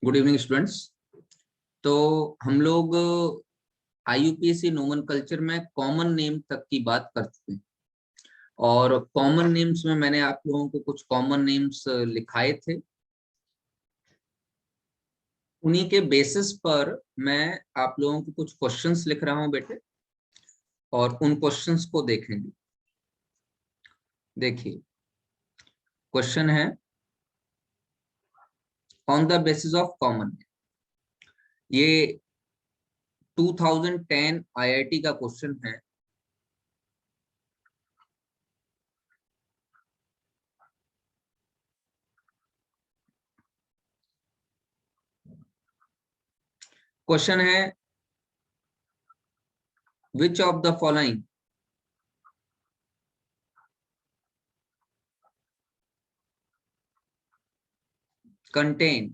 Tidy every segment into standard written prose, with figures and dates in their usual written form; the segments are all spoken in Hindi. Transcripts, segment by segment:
Good evening students. तो हम लोग IUPAC नोमेनकल्चर में कॉमन नेम तक की बात कर चुके हैं और कॉमन नेम्स में मैंने आप लोगों को कुछ कॉमन नेम्स लिखाए थे। उन्हीं के बेसिस पर मैं आप लोगों को कुछ क्वेश्चंस लिख रहा हूं बेटे, और उन क्वेश्चंस को देखेंगे। देखिए, क्वेश्चन है on the basis of common. ये 2010 IIT का क्वेश्चन है। क्वेश्चन है which of the following contain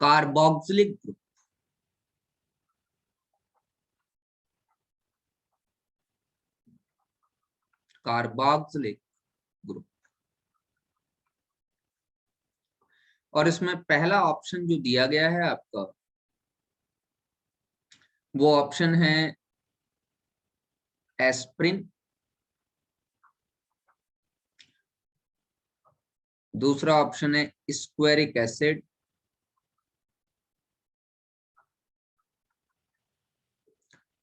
carboxylic group? Carboxylic group. और इसमें पहला ऑप्शन जो दिया गया है आपका, वो ऑप्शन है एस्प्रिन। दूसरा ऑप्शन है स्क्वेरिक एसिड।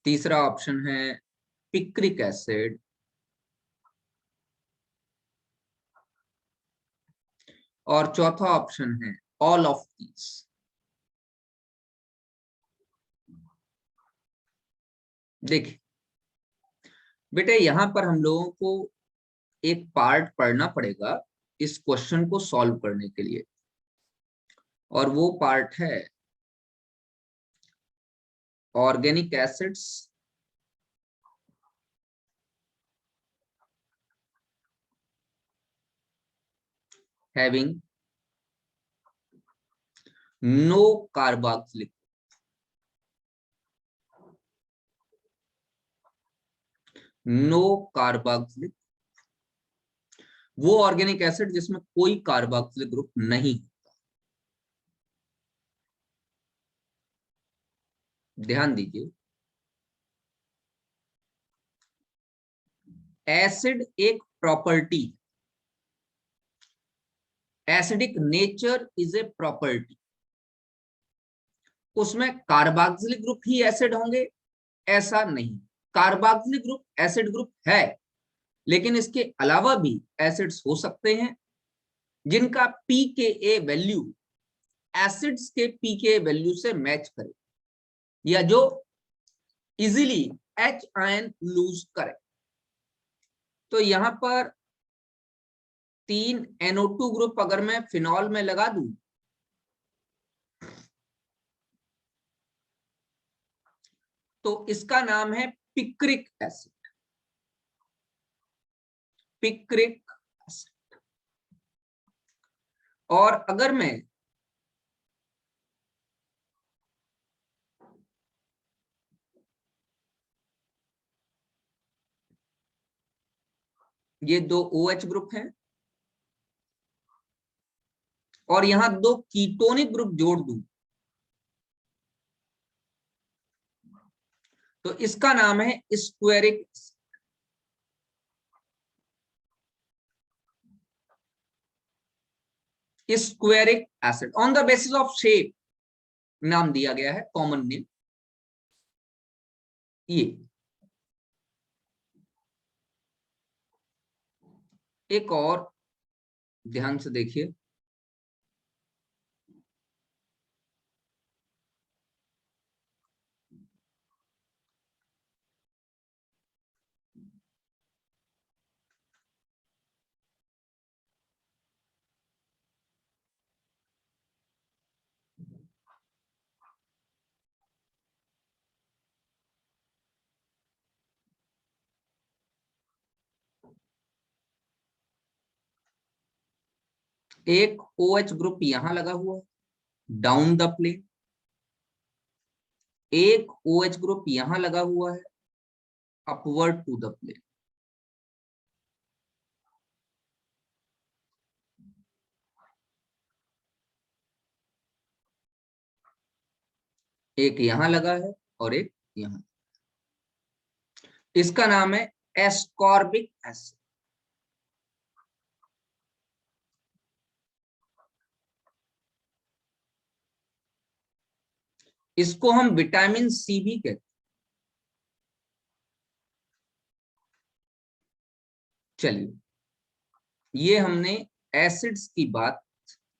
तीसरा ऑप्शन है पिक्रिक एसिड। और चौथा ऑप्शन है ऑल ऑफ दीज। देखिए बेटे, यहां पर हम लोगों को एक पार्ट पढ़ना पड़ेगा इस क्वेश्चन को सॉल्व करने के लिए, और वो पार्ट है organic acids having no carboxylic, no carboxylic, वो ऑर्गेनिक एसिड जिसमें कोई कार्बोक्सिलिक ग्रुप नहीं। ध्यान दीजिए, एसिड एक property, acidic nature is a property. उसमें कार्बोक्सिलिक ग्रुप ही एसिड होंगे ऐसा नहीं। कार्बोक्सिलिक ग्रुप एसिड ग्रुप है, लेकिन इसके अलावा भी एसिड्स हो सकते हैं जिनका pKa वैल्यू एसिड्स के pKa वैल्यू से मैच करे, या जो इजीली H आयन लूज करे। तो यहां पर 3 NO2 ग्रुप अगर मैं फिनॉल में लगा दूं तो इसका नाम है पिक्रिक एसिड। Picric acid. और अगर मैं ये 2 OH ग्रुप हैं और यहां 2 कीटोनिक ग्रुप जोड़ दूं तो इसका नाम है squaric. Squaric acid on the basis of shape नाम दिया गया है, कॉमन नेम ये। एक और ध्यान से देखिए, एक OH ग्रुप यहां लगा हुआ है डाउन द प्लेन, एक OH ग्रुप यहां लगा हुआ है अपवर्ड टू द प्लेन। एक यहां लगा है और एक यहां। इसका नाम है एस्कॉर्बिक एसिड। इसको हम विटामिन सी भी कहते हैं। चलिए, ये हमने एसिड्स की बात,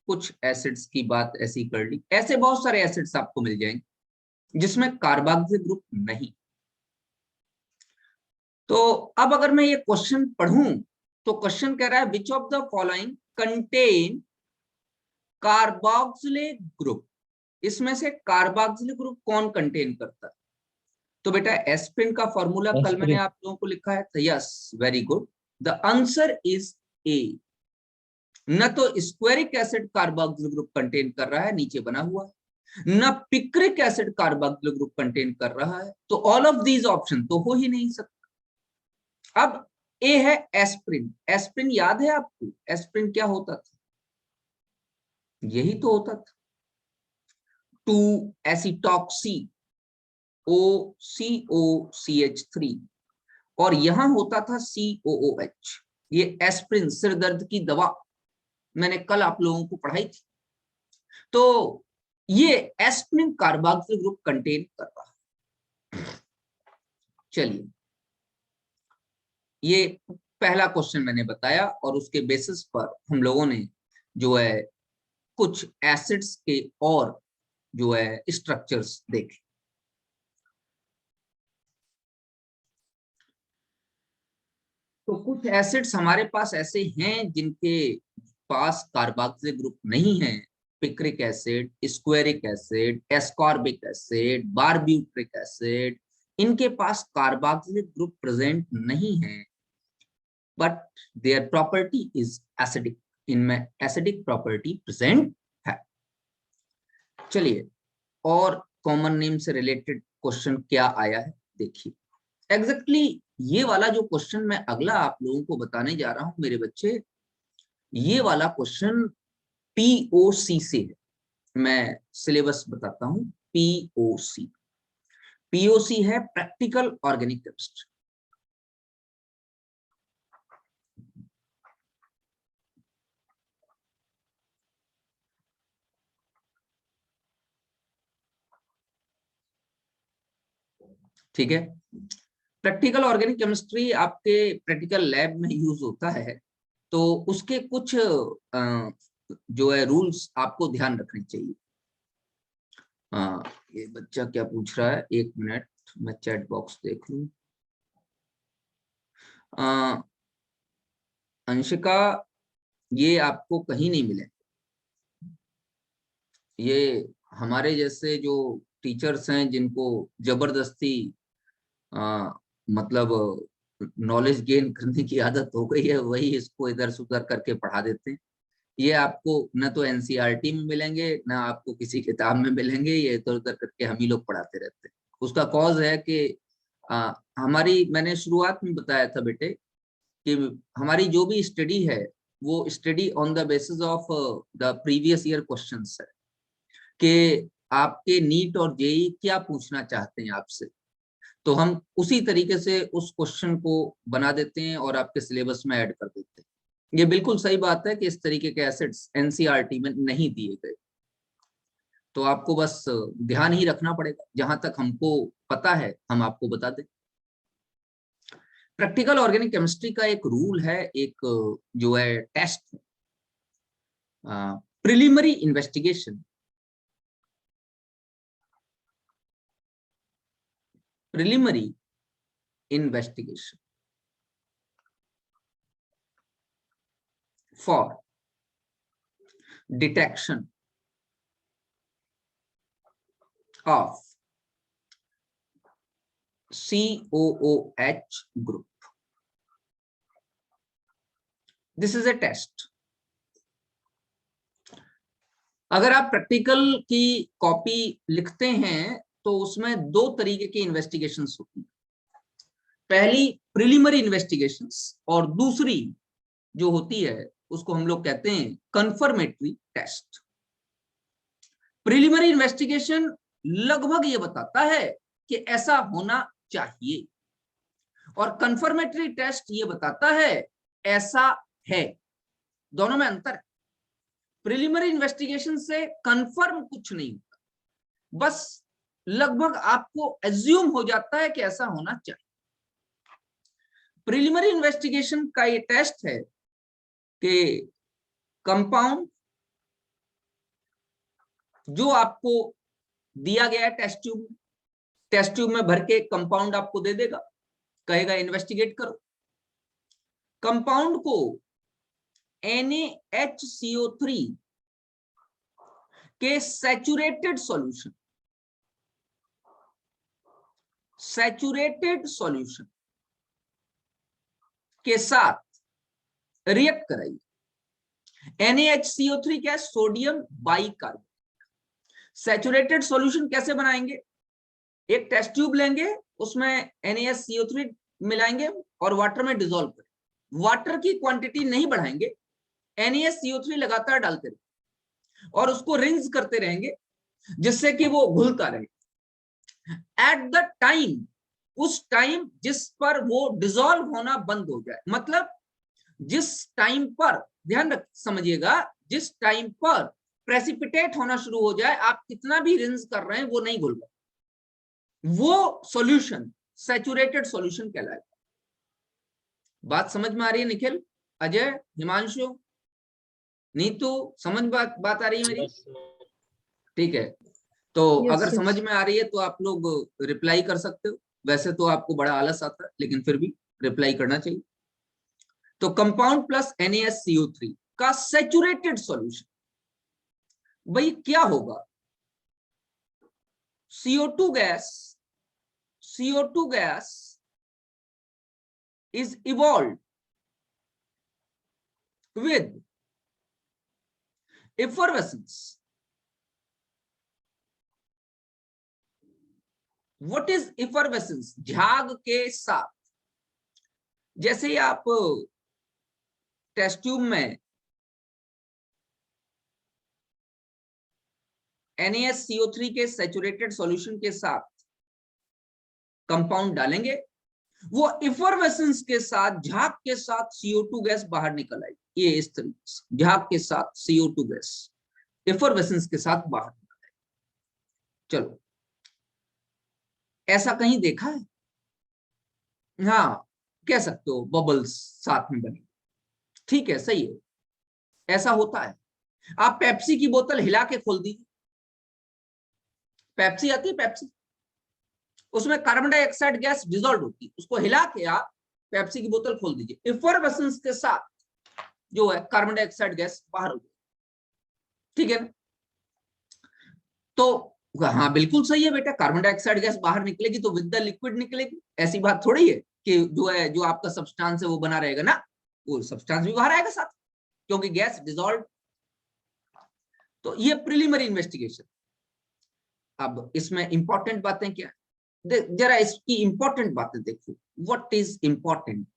कुछ एसिड्स की बात ऐसी कर ली। ऐसे बहुत सारे एसिड्स आपको मिल जाएंगे जिसमें कार्बोक्सिल ग्रुप नहीं। तो अब अगर मैं ये क्वेश्चन पढ़ूं तो क्वेश्चन कह रहा है which of the following contain carboxylic group. इसमें से कार्बोक्सिलिक ग्रुप कौन कंटेन करता है? तो बेटा एस्पिरिन का फॉर्मूला कल मैंने एस्पिरिन। आप लोगों को लिखा है, तो yes, very good, the answer is a. न तो स्क्वेरिक एसिड कार्बोक्सिल ग्रुप कंटेन कर रहा है, नीचे बना हुआ है, न picric acid carboxyl group contain कर रहा है, तो ऑल ऑफ दीज ऑप्शन तो हो ही नहीं सकता। अब ए है एस्पिरिन। एस्पिरिन याद है आपको? एस्पिरिन क्या होता था? यही तो होता था 2 एसिटॉक्सी OCOCH3, और यहां होता था COOH। ये एस्पिरिन सिर दर्द की दवा मैंने कल आप लोगों को पढ़ाई थी। तो ये एस्पिरिन कार्बोक्सिल ग्रुप कंटेन कर रहा है। चलिए, ये पहला क्वेश्चन मैंने बताया और उसके बेसिस पर हम लोगों ने जो है कुछ एसिड्स के और जो है स्ट्रक्चर्स देखे। तो कुछ एसिड्स हमारे पास ऐसे हैं जिनके पास कार्बोक्सिल ग्रुप नहीं है। Picric acid, squaric acid, ascorbic acid, barbituric acid, इनके पास कार्बोक्सिल ग्रुप प्रेजेंट नहीं है, but their property is acidic. इनमें एसिडिक प्रॉपर्टी प्रेजेंट है। चलिए, और कॉमन नेम से रिलेटेड क्वेश्चन क्या आया है देखिए। एग्जैक्टली ये वाला जो क्वेश्चन मैं अगला आप लोगों को बताने जा रहा हूं मेरे बच्चे, ये वाला क्वेश्चन POC से है। मैं सिलेबस बताता हूं। POC है प्रैक्टिकल ऑर्गेनिक केमिस्ट्री। ठीक है, प्रैक्टिकल ऑर्गेनिक केमिस्ट्री आपके प्रैक्टिकल लैब में यूज होता है, तो उसके कुछ जो है रूल्स आपको ध्यान रखने चाहिए। ये बच्चा क्या पूछ रहा है, एक मिनट मैं चैट बॉक्स देख लूं। अंशिका, ये आपको कहीं नहीं मिले। ये हमारे जैसे जो टीचर्स हैं जिनको जबरदस्ती मतलब नॉलेज गेन करने की आदत हो गई है, वही इसको इधर से उधर करके पढ़ा देते हैं। ये आपको न तो NCERT में मिलेंगे, ना आपको किसी किताब में मिलेंगे, ये इधर उधर करके हम ही लोग पढ़ाते रहते हैं। उसका कॉज है कि हमारी, मैंने शुरुआत में बताया था बेटे कि हमारी जो भी स्टडी है वो study on the basis of the previous year questions है, कि आपके नीट और जेई क्या पूछना चाहते हैं आपसे, तो हम उसी तरीके से उस क्वेश्चन को बना देते हैं और आपके सिलेबस में ऐड कर देते हैं। ये बिल्कुल सही बात है कि इस तरीके के एसिड्स NCERT में नहीं दिए गए, तो आपको बस ध्यान ही रखना पड़ेगा। जहां तक हमको पता है हम आपको बता दें। प्रैक्टिकल ऑर्गेनिक केमिस्ट्री का एक रूल है, एक जो है test, preliminary investigation. Preliminary investigation for detection of COOH group. This is a test. अगर आप प्रैक्टिकल की कॉपी लिखते हैं तो उसमें दो तरीके की इन्वेस्टिगेशंस होती हैं। पहली प्रिलिमिनरी इन्वेस्टिगेशंस, और दूसरी जो होती है उसको हम लोग कहते हैं कंफर्मेटरी टेस्ट। प्रिलिमिनरी इन्वेस्टिगेशन लगभग ये बताता है कि ऐसा होना चाहिए, और कंफर्मेटरी टेस्ट ये बताता है ऐसा है। दोनों में अंतर है। प्रिलिमिनरी इन्वेस्टिगेशन से कंफर्म कुछ नहीं होता, बस लगभग आपको एज्यूम हो जाता है कि ऐसा होना चाहिए। प्रिलिमिनरी इन्वेस्टिगेशन का ये टेस्ट है कि कंपाउंड जो आपको दिया गया है टेस्ट ट्यूब में भर के कंपाउंड आपको दे देगा, कहेगा इन्वेस्टिगेट करो। कंपाउंड को NaHCO3 के सैचुरेटेड सॉल्यूशन के साथ रिएक्ट कराइए। NaHCO3 क्या है? Sodium bicarbonate. सैचुरेटेड सॉल्यूशन कैसे बनाएंगे? एक टेस्ट ट्यूब लेंगे, उसमें NaCO3 मिलाएंगे और वाटर में डिसॉल्व करेंगे। वाटर की क्वांटिटी नहीं बढ़ाएंगे, NaCO3 लगातार डालते रहेंगे और उसको रिंस करते रहेंगे जिससे कि वो घुलता रहे। एट द टाइम, उस टाइम जिस पर वो डिसॉल्व होना बंद हो जाए, मतलब जिस टाइम पर, ध्यान रख समझिएगा, जिस टाइम पर प्रेसिपिटेट होना शुरू हो जाए, आप कितना भी रिंस कर रहे हैं वो नहीं घुल रहा, वो सॉल्यूशन सैचुरेटेड सॉल्यूशन कहलाएगा। बात समझ में आ रही है निखिल, अजय, हिमांशु, नीतू? समझ बात आ रही है मेरी? ठीक है, तो अगर समझ में आ रही है तो आप लोग रिप्लाई कर सकते हो। वैसे तो आपको बड़ा आलस आता है, लेकिन फिर भी रिप्लाई करना चाहिए। तो कंपाउंड प्लस NaCO3 का सैचुरेटेड सॉल्यूशन, भाई क्या होगा? CO2 gas is evolved with effervescence. What is effervescence? झाग के साथ। जैसे ही आप टेस्ट ट्यूब में NaCO3 के सैचुरेटेड सॉल्यूशन के साथ कंपाउंड डालेंगे, वो इफरवेसेंस के साथ, झाग के साथ CO2 गैस बाहर निकल आएगी। ये इस तरीके से झाग के साथ CO2 गैस इफरवेसेंस के साथ बाहर निकल आएगी। चलो, ऐसा कहीं देखा है? हाँ, कह सकते हो बबल्स साथ में बने। ठीक है, सही है, ऐसा होता है। आप पेप्सी की बोतल हिला के खोल दीजिए, पेप्सी आती है पेप्सी, उसमें कार्बन डाइऑक्साइड गैस डिसॉल्व होती है, उसको हिला के आप पेप्सी की बोतल खोल दीजिए, इफरवेसेंस के साथ जो है कार्बन डाइऑक्साइड गैस बाहर हो जाए। ठीक है ना? तो हाँ, बिल्कुल सही है बेटा, कार्बन डाइऑक्साइड गैस बाहर निकलेगी तो विद द लिक्विड निकलेगी। ऐसी बात थोड़ी है कि जो आपका सब्सटेंस है वो बना रहेगा ना, वो सब्सटेंस भी बाहर आएगा साथ, क्योंकि गैस डिसॉल्व। तो ये प्रिलिमिनरी इन्वेस्टिगेशन। अब इसमें इंपॉर्टेंट बातें क्या, जरा इसकी इंपॉर्टेंट बातें देखो। What is important?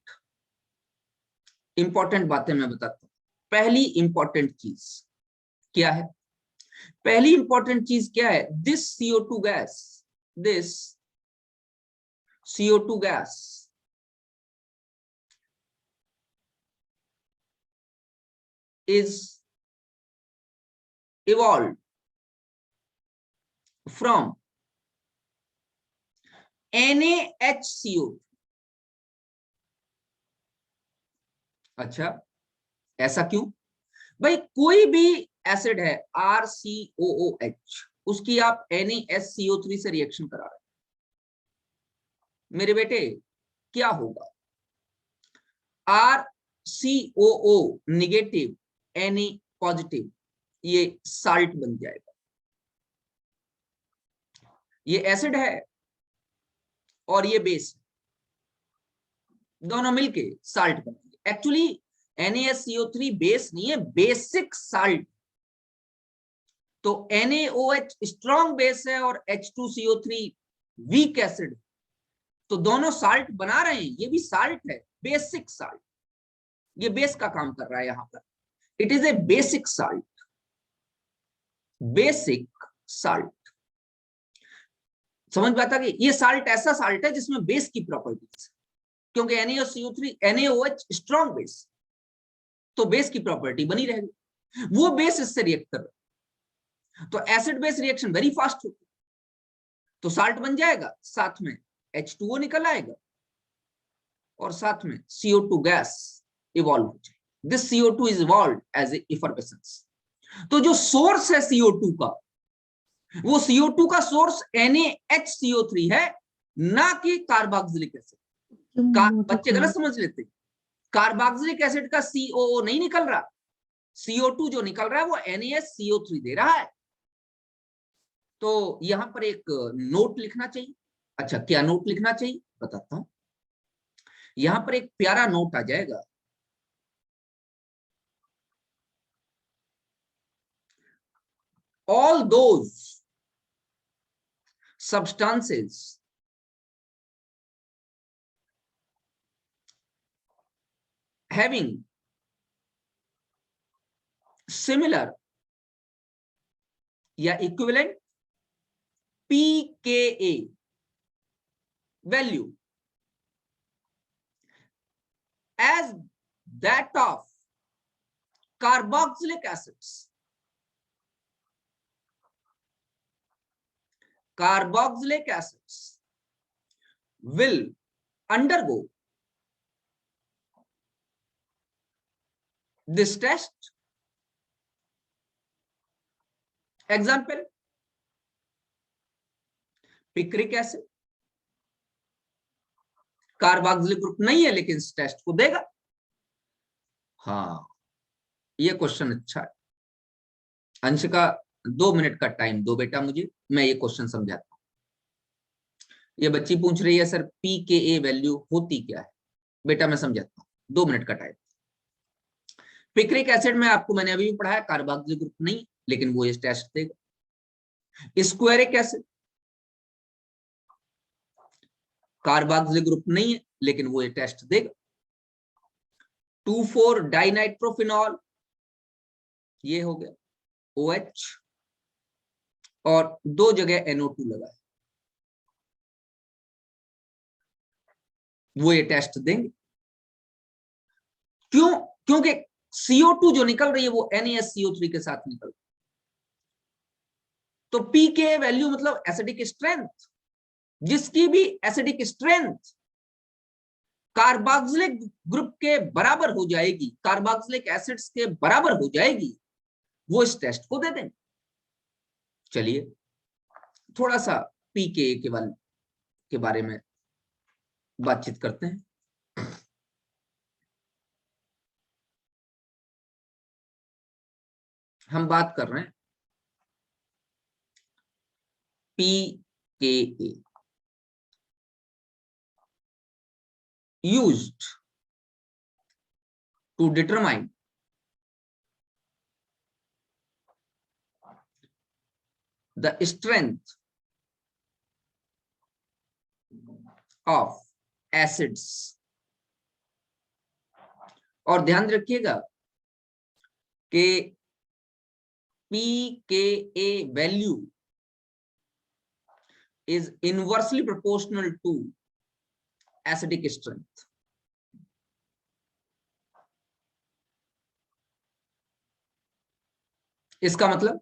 इंपॉर्टेंट बातें मैं बताता हूं। पहली इंपॉर्टेंट चीज क्या है? पहली इंपॉर्टेंट चीज क्या है? This CO2 gas is evolved from NaHCO। अच्छा, ऐसा क्यों भाई? कोई भी एसिड है RCOOH, उसकी आप NaSCO3 से रिएक्शन करा रहे हैं, मेरे बेटे क्या होगा? RCOO निगेटिव, Na पॉजिटिव, ये साल्ट बन जाएगा। ये एसिड है और ये बेस, दोनों मिलके साल्ट बनेंगे। एक्चुअली NaSCO3 बेस नहीं है, बेसिक साल्ट। तो NaOH स्ट्रॉन्ग बेस है और H2CO3 वीक एसिड, तो दोनों साल्ट बना रहे हैं। ये भी साल्ट है, बेसिक साल्ट, ये बेस का काम कर रहा है यहां पर। It is a basic salt, basic salt. समझ में आता कि ये साल्ट ऐसा साल्ट है जिसमें बेस की प्रॉपर्टीज, क्योंकि NaOCO3 NaOH स्ट्रॉन्ग बेस, तो बेस की प्रॉपर्टी बनी रहेगी, वो बेस इससे रिएक्ट कर रहा है, तो acid base reaction very fast होती है, तो साल्ट बन जाएगा, साथ में H2O निकल आएगा और साथ में CO2 गैस इवॉल्व हो जाए। This CO2 is evolve as a effervescence. तो जो सोर्स है CO2 का, वो CO2 का सोर्स NaHCO3 है, ना कि कार्बोक्सिलिक एसिड। बच्चे गलत समझ लेते, कार्बोक्सिलिक एसिड का COO नहीं निकल रहा, CO2 जो निकल रहा है वो NaCO3 दे रहा है। तो यहां पर एक नोट लिखना चाहिए। अच्छा, क्या नोट लिखना चाहिए बताता हूं। यहां पर एक प्यारा नोट आ जाएगा, all those substances having similar या equivalent pKa value as that of carboxylic acids, carboxylic acids will undergo this test. Example, picric acid carboxylic group नहीं है लेकिन इस टेस्ट को देगा। हाँ, ये क्वेश्चन अच्छा है। अंश का 2 मिनट का टाइम दो बेटा मुझे, मैं ये क्वेश्चन समझाता हूँ। ये बच्ची पूछ रही है सर pKa वैल्यू होती क्या है, बेटा मैं समझाता हूँ, 2 मिनट का टाइम। पिक्रिक एसिड में आपको मैंने अभी भी पढ़ाया, कार्बोक्सिलिक ग्रुप नहीं लेकिन वो इस टेस्ट देगा। स्क्वायरिक एसिड कार्बोक्सिलिक ग्रुप नहीं है लेकिन वो ये टेस्ट देगा। 2,4 डाइनाइट्रोफिनॉल, ये हो गया OH और 2 जगह NO2 लगा है, वो ये टेस्ट देंगे। क्यों? क्योंकि CO2 जो निकल रही है वो NaCO3 के साथ निकल रही है। तो pK वैल्यू मतलब एसिडिक स्ट्रेंथ, जिसकी भी एसिडिक स्ट्रेंथ कार्बोक्सिलिक ग्रुप के बराबर हो जाएगी, कार्बोक्सिलिक एसिड्स के बराबर हो जाएगी, वो इस टेस्ट को दे देंगे। चलिए थोड़ा सा pKa के बारे में बातचीत करते हैं। हम बात कर रहे हैं pKa used to determine the strength of acids। और ध्यान रखिएगा कि pKa value is inversely proportional to acidic strength। इसका मतलब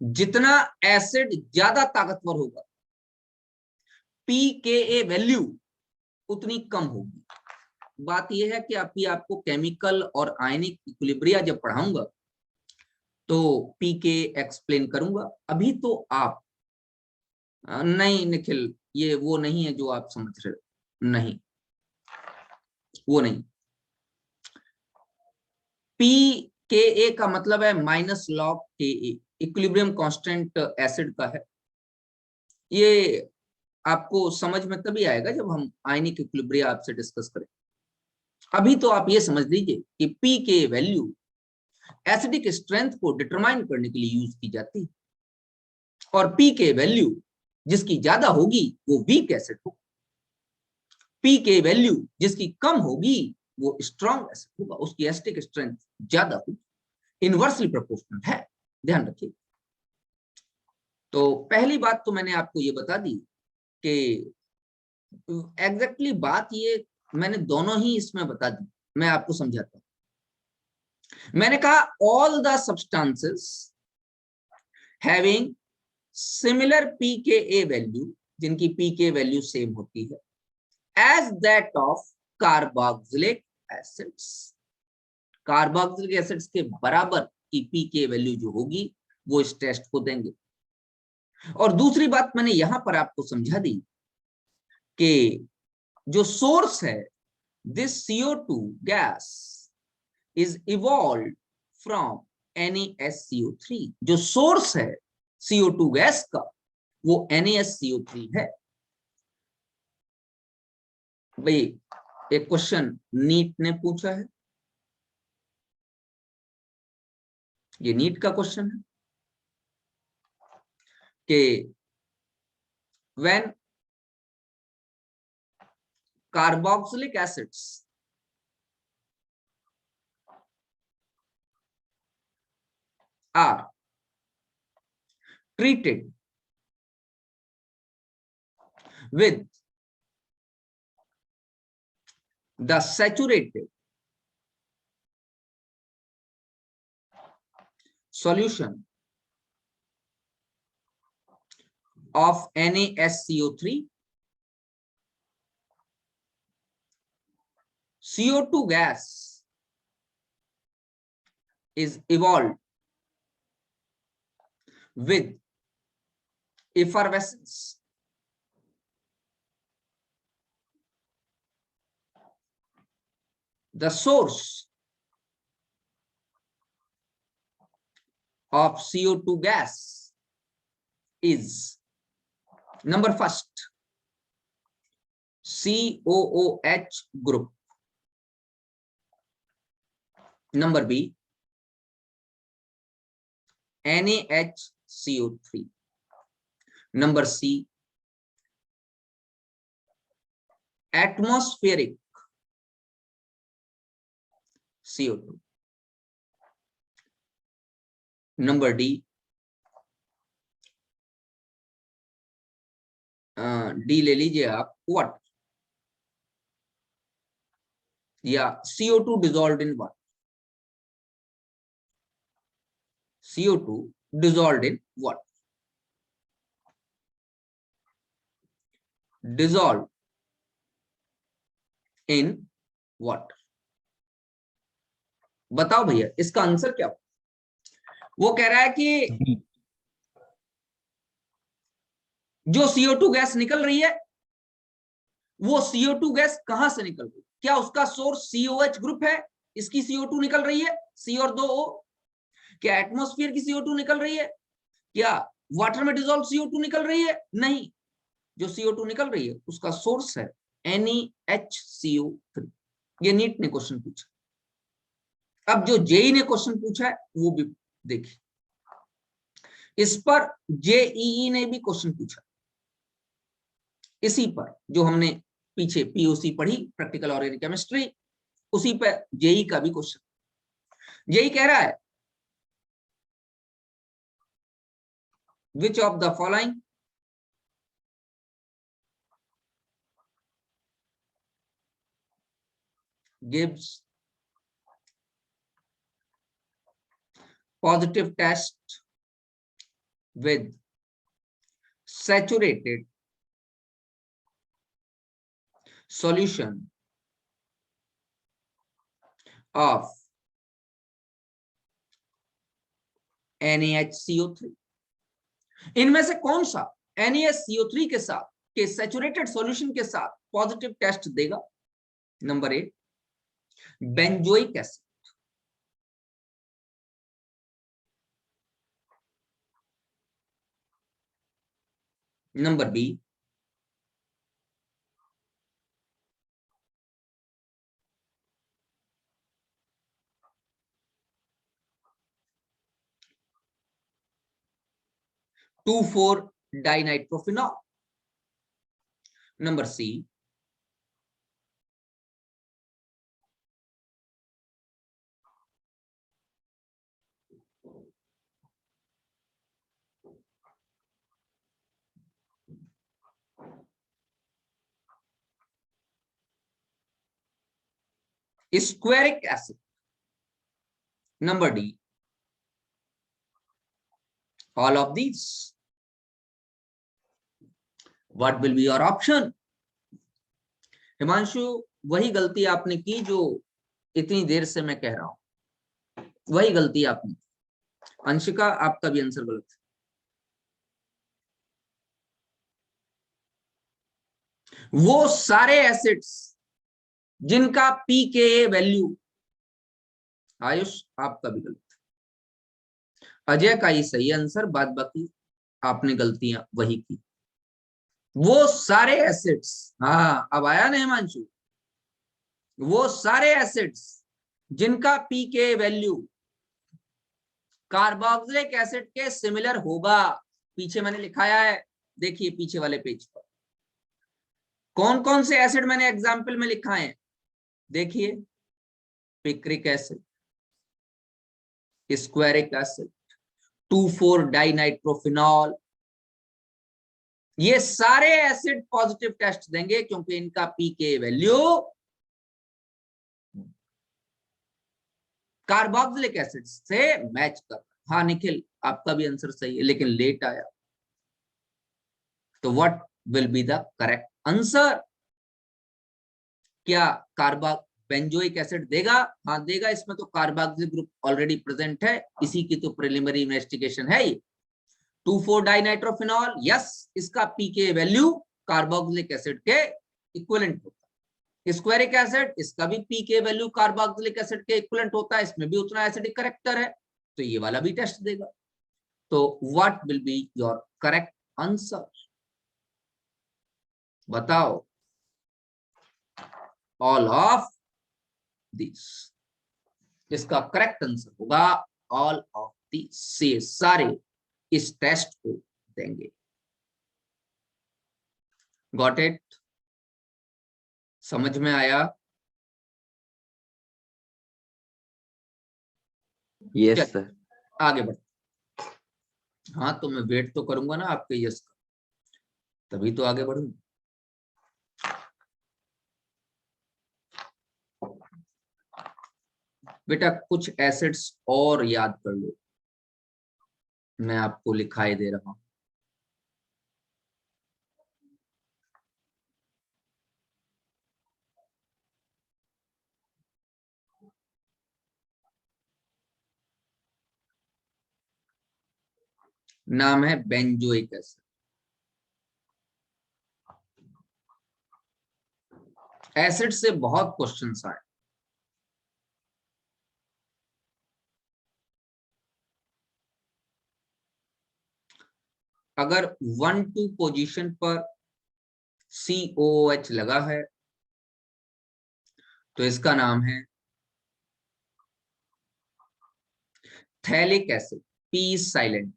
जितना एसिड ज्यादा ताकतवर होगा pKa वैल्यू उतनी कम होगी। बात यह है कि अभी आपको केमिकल और आयनिक इक्विलिब्रिया जब पढ़ाऊंगा तो pK एक्सप्लेन करूंगा। अभी तो आप नहीं निखिल, ये वो नहीं है जो आप समझ रहे हो, नहीं वो नहीं। pKa का मतलब है minus log Ka, equilibrium constant acid का है। ये आपको समझ में तभी आएगा जब हम आयनिक इक्विलिब्रिया आपसे डिस्कस करें। अभी तो आप ये समझ लीजिए कि pK वैल्यू एसिडिक स्ट्रेंथ को डिटरमाइन करने के लिए यूज की जाती है, और pK वैल्यू जिसकी ज्यादा होगी वो वीक एसिड होगा, pK वैल्यू जिसकी कम होगी वो स्ट्रॉन्ग एसिड होगा, उसकी एसिडिक स्ट्रेंथ ज्यादा होगी, इनवर्सली प्रोपोर्शनल है, ध्यान रखिए। तो पहली बात तो मैंने आपको ये बता दी कि एग्जैक्टली बात ये मैंने दोनों ही इसमें बता दी। मैं आपको समझाता हूं। मैंने कहा all the substances having similar pKa value, जिनकी पीके वैल्यू सेम होती है, as that of carboxylic acids. Carboxylic acids के बराबर की पीके वैल्यू जो होगी वो इस टेस्ट को देंगे। और दूसरी बात मैंने यहां पर आपको समझा दी कि जो सोर्स है, this CO2 gas is evolve from NaSCO3। जो सोर्स है CO2 गैस का वो NaSCO3 है। भाई एक क्वेश्चन नीट ने पूछा है, ये नीट का क्वेश्चन है कि when carboxylic acids are treated with the saturated solution of NaSCO3, CO2 gas is evolved with effervescence. The source of CO2 gas is number first COOH group, number B NaHCO3, number C atmospheric CO2, number D D ले लीजिए आप वाटर, या CO2 dissolved in water, CO2 dissolved in water, dissolved in water। बताओ भैया इसका आंसर क्या हो? वो कह रहा है कि जो CO2 गैस निकल रही है वो CO2 गैस कहां से निकल रही है? क्या उसका सोर्स COH ग्रुप है, इसकी CO2 निकल रही है, C और 2 O? क्या एटमॉस्फेयर की CO2 निकल रही है? क्या वाटर में डिजोल्व CO2 निकल रही है? नहीं, जो CO2 निकल रही है उसका सोर्स है NaHCO3। ये नीट ने क्वेश्चन पूछा। अब जो जेई ने क्वेश्चन पूछा है वो भी देखिए, इस पर JEE ने भी क्वेश्चन पूछा, इसी पर जो हमने पीछे POC पढ़ी, प्रैक्टिकल ऑर्गेनिक केमिस्ट्री, उसी पर जेई का भी क्वेश्चन। जेई कह रहा है which of the following gives positive test with saturated solution of NaHCO3। इनमें से कौन सा NaHCO3 के साथ के सैचुरेटेड सॉल्यूशन के साथ पॉजिटिव टेस्ट देगा? Number A benzoic acid, number B two four dinitrophenol, number C Squaric acid. Number D, all of these. What will be your option? Himanshu, वही गलती आपने की जो इतनी देर से मैं कह रहा हूं, वही गलती आपने। अंशिका, आपका भी आंसर गलत है। वो सारे एसिड्स जिनका पीकेए वैल्यू, आयुष आपका भी गलत है। अजय का ही सही आंसर, बाद बाकी आपने गलतियां वही की। वो सारे एसिड्स, हाँ अब आया ना हिमांशु, वो सारे एसिड्स जिनका पीके वैल्यू कार्बोक्सिलिक एसिड के सिमिलर होगा। पीछे मैंने लिखाया है, देखिए पीछे वाले पेज पर कौन कौन से एसिड मैंने एग्जाम्पल में लिखा है। देखिए, पिक्रिक एसिड, स्क्वेरिक एसिड, 2,4-डाइनाइट्रोफिनॉल, ये सारे एसिड पॉजिटिव टेस्ट देंगे क्योंकि इनका पीके वैल्यू कार्बोक्सिलिक एसिड से मैच कर। हाँ निखिल, आपका भी आंसर सही है लेकिन लेट आया। तो what will be the correct answer? क्या बेंजोइक एसिड देगा? हाँ देगा, इसमें तो कार्बोक्सिलिक ग्रुप ऑलरेडी प्रेजेंट है, इसी की तो प्रिलिमिनरी इन्वेस्टिगेशन है। 2,4-डाइनाइट्रोफिनॉल, यस, इसका पीके वैल्यू कार्बोक्सिलिक एसिड के इक्विवेलेंट होता है। स्क्वेरिक एसिड, इसका भी पीके वैल्यू कार्बोक्सिलिक एसिड के इक्विवेलेंट होता है, इसमें भी उतना एसिडिक करेक्टर है, तो ये वाला भी टेस्ट देगा। तो what will be your correct answer? बताओ। ऑल ऑफ दिस, इसका करेक्ट आंसर होगा ऑल ऑफ दिस, से सारे इस टेस्ट को देंगे। Got it? समझ में आया? Yes sir. आगे बढ़। हाँ तो मैं वेट तो करूंगा ना आपके यस का, तभी तो आगे बढ़ूंगा। बेटा कुछ एसिड्स और याद कर लो, मैं आपको लिखाई दे रहा हूं। नाम है बेंजोइक एसिड। एसिड से बहुत क्वेश्चंस आए। अगर 1-2 पोजीशन पर COOH लगा है तो इसका नाम है phthalic acid, P silent.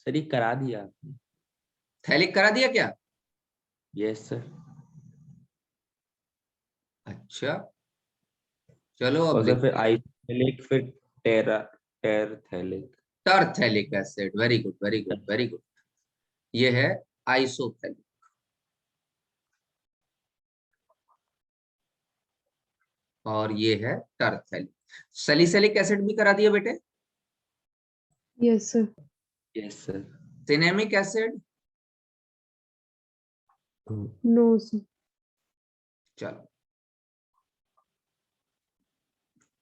Sir ये करा दिया आपने? थैलिक करा दिया क्या? Yes sir. अच्छा चलो अब और सर फिर देखते हैं। आइसोथैलिक, फिर terephthalic. Terephthalic acid, very good very good very good, ये है आइसोथैलिक। और ये है टरथैलिक। सैलिसिलिक एसिड भी करा दिया बेटे? Yes sir. Yes sir. Cinnamic acid? No sir. चलो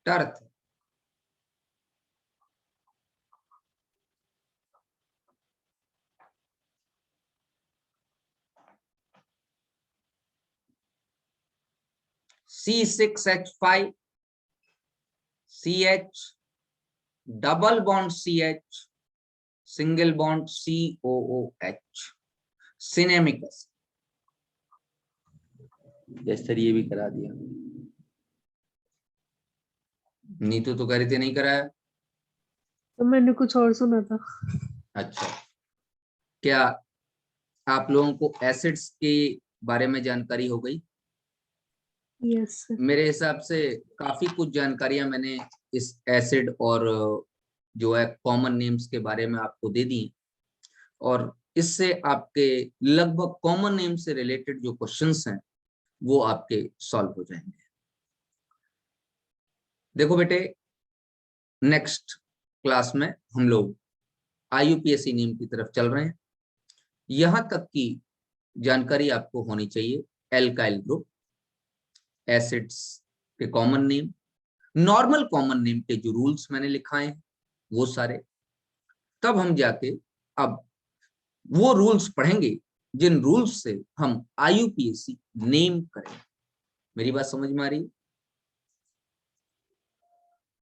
टर्थ, C6H5 CH, double bond CH, single bond COOH, cinnamic acid. Yes sir, ये भी करा दिया। नीतू तो कह रही थी नहीं कराया। तो मैंने कुछ और सुना था। अच्छा, क्या आप लोगों को एसिड्स के बारे में जानकारी हो गई? Yes sir. मेरे हिसाब से काफी कुछ जानकारियां मैंने इस एसिड और जो है कॉमन नेम्स के बारे में आपको दे दी, और इससे आपके लगभग कॉमन नेम से रिलेटेड जो क्वेश्चंस हैं वो आपके सॉल्व हो जाएंगे। देखो बेटे, नेक्स्ट क्लास में हम लोग IUPAC नेम की तरफ चल रहे हैं। यहां तक की जानकारी आपको होनी चाहिए एल्काइल ग्रुप, एसिड्स के common name, normal common name के जो रूल्स मैंने लिखाए हैं वो सारे। तब हम जाके अब वो रूल्स पढ़ेंगे जिन रूल्स से हम IUPAC नेम करें। मेरी बात समझ में आ रही है?